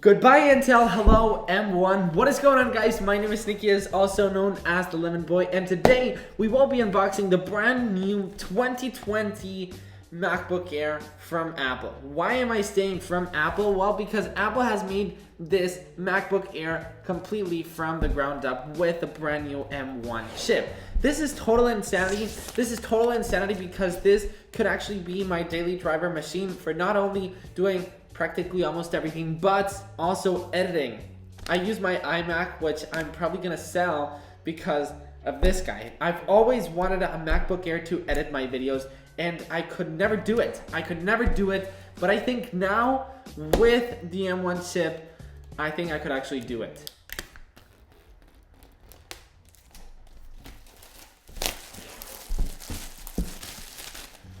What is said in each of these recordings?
Goodbye Intel, hello M1. What is going on, guys? My name is Nikias, also known as the Lemon Boy, and today we will be unboxing the brand new 2020 MacBook Air from Apple. Why am I saying from Apple? Well, because Apple has made this MacBook Air completely from the ground up with a brand new M1 chip. This is total insanity. This is total insanity because this could actually be my daily driver machine for not only doing practically almost everything, but also editing. I use my iMac, which I'm probably gonna sell because of this guy. I've always wanted a MacBook Air to edit my videos, and I could never do it. But I think now with the M1 chip, I think I could actually do it.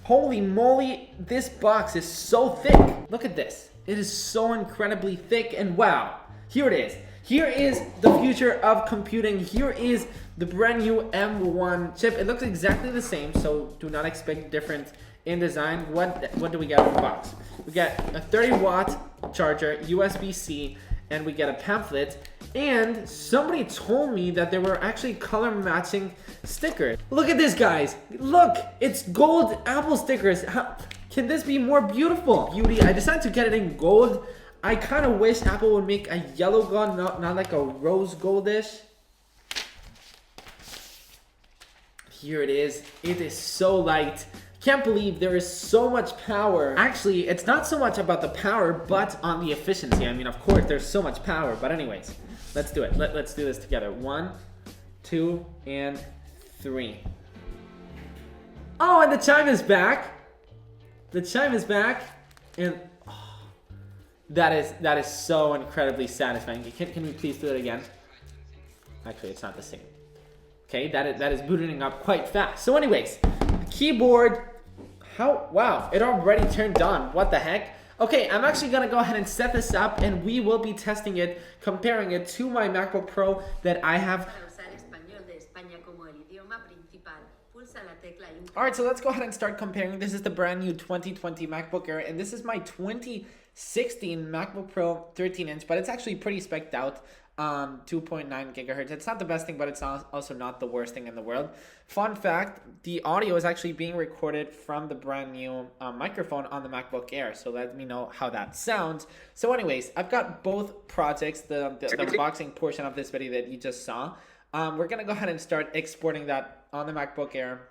Holy moly, this box is so thick. Look at this. It is so incredibly thick, and wow, here it is. Here is the future of computing. Here is the brand new M1 chip. It looks exactly the same, so do not expect difference in design. What do we get in the box? We get a 30-watt charger, USB-C, and we get a pamphlet. And somebody told me that there were actually color matching stickers. Look at this, guys. Look, it's gold Apple stickers. How can this be more beautiful? Beauty. I decided to get it in gold. I kind of wish Apple would make a yellow gold, not like a rose goldish. Here it is. It is so light. Can't believe there is so much power. Actually, it's not so much about the power, but on the efficiency. I mean, of course, there's so much power. But anyways, let's do it. Let's do this together. 1, 2, and 3. Oh, and the chime is back. The chime is back, and oh, that is so incredibly satisfying. Can we please do it again? Actually, it's not the same. Okay, that is booting up quite fast. So anyways, the keyboard, wow, it already turned on. What the heck? Okay, I'm actually gonna go ahead and set this up, and we will be testing it, comparing it to my MacBook Pro that I have. Alright, so let's go ahead and start comparing. This is the brand new 2020 MacBook Air, and this is my 2016 MacBook Pro 13-inch, but it's actually pretty spec'd out. 2.9 gigahertz. It's not the best thing, but it's also not the worst thing in the world. Fun fact, the audio is actually being recorded from the brand new microphone on the MacBook Air, so let me know how that sounds. So anyways, I've got both projects, the unboxing portion of this video that you just saw. We're gonna go ahead and start exporting that on the MacBook Air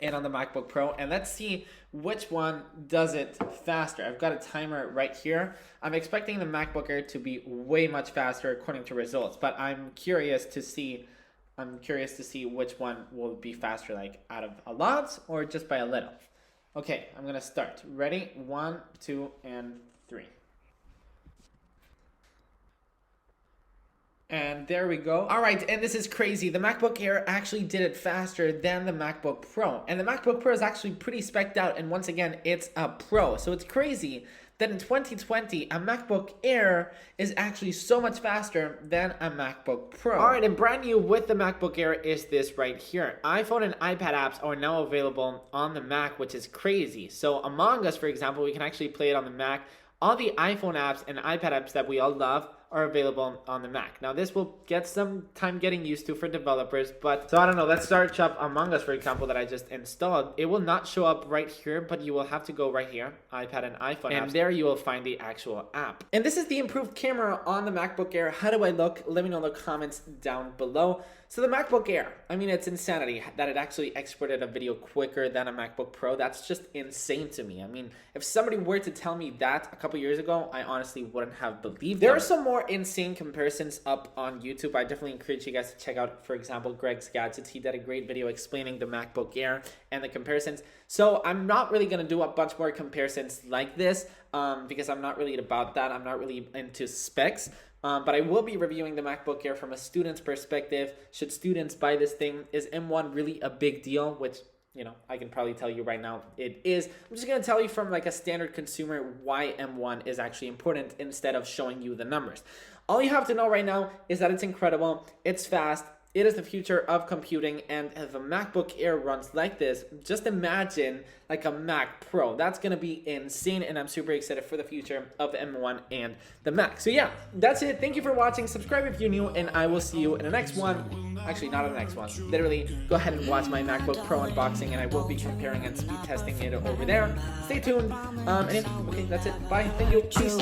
and on the MacBook Pro, and let's see which one does it faster. I've got a timer right here. I'm expecting the MacBook Air to be way much faster according to results, but I'm curious to see which one will be faster, like out of a lot or just by a little. Okay, I'm gonna start. Ready? 1, 2, and 3. And there we go. All right, and this is crazy. The MacBook Air actually did it faster than the MacBook Pro. And the MacBook Pro is actually pretty spec'd out, and once again, it's a Pro. So it's crazy that in 2020, a MacBook Air is actually so much faster than a MacBook Pro. All right, and brand new with the MacBook Air is this right here. iPhone and iPad apps are now available on the Mac, which is crazy. So Among Us, for example, we can actually play it on the Mac. All the iPhone apps and iPad apps that we all love are available on the Mac. Now this will get some time getting used to for developers, but so I don't know, let's search up Among Us, for example, that I just installed. It will not show up right here, but you will have to go right here, iPad and iPhone apps, and there you will find the actual app. And this is the improved camera on the MacBook Air. How do I look? Let me know in the comments down below. So the MacBook Air, I mean, it's insanity that it actually exported a video quicker than a MacBook Pro. That's just insane to me. I mean, if somebody were to tell me that a couple years ago, I honestly wouldn't have believed it. There are some more insane comparisons up on YouTube. I definitely encourage you guys to check out, for example, Greg's Gadgets. He did a great video explaining the MacBook Air and the comparisons. So I'm not really going to do a bunch more comparisons like this because I'm not really about that. I'm not really into specs. But I will be reviewing the MacBook Air from a student's perspective. Should students buy this thing? Is M1 really a big deal? Which, you know, I can probably tell you right now it is. I'm just going to tell you from like a standard consumer why M1 is actually important instead of showing you the numbers. All you have to know right now is that it's incredible, it's fast, it is the future of computing, and if a MacBook Air runs like this, just imagine like a Mac Pro. That's going to be insane, and I'm super excited for the future of the M1 and the Mac. So yeah, that's it. Thank you for watching. Subscribe if you're new, and I will see you in the next one. Actually, not in the next one. Literally, go ahead and watch my MacBook Pro unboxing, and I will be comparing and speed testing it over there. Stay tuned. And yeah, okay, that's it. Bye. Thank you. Peace.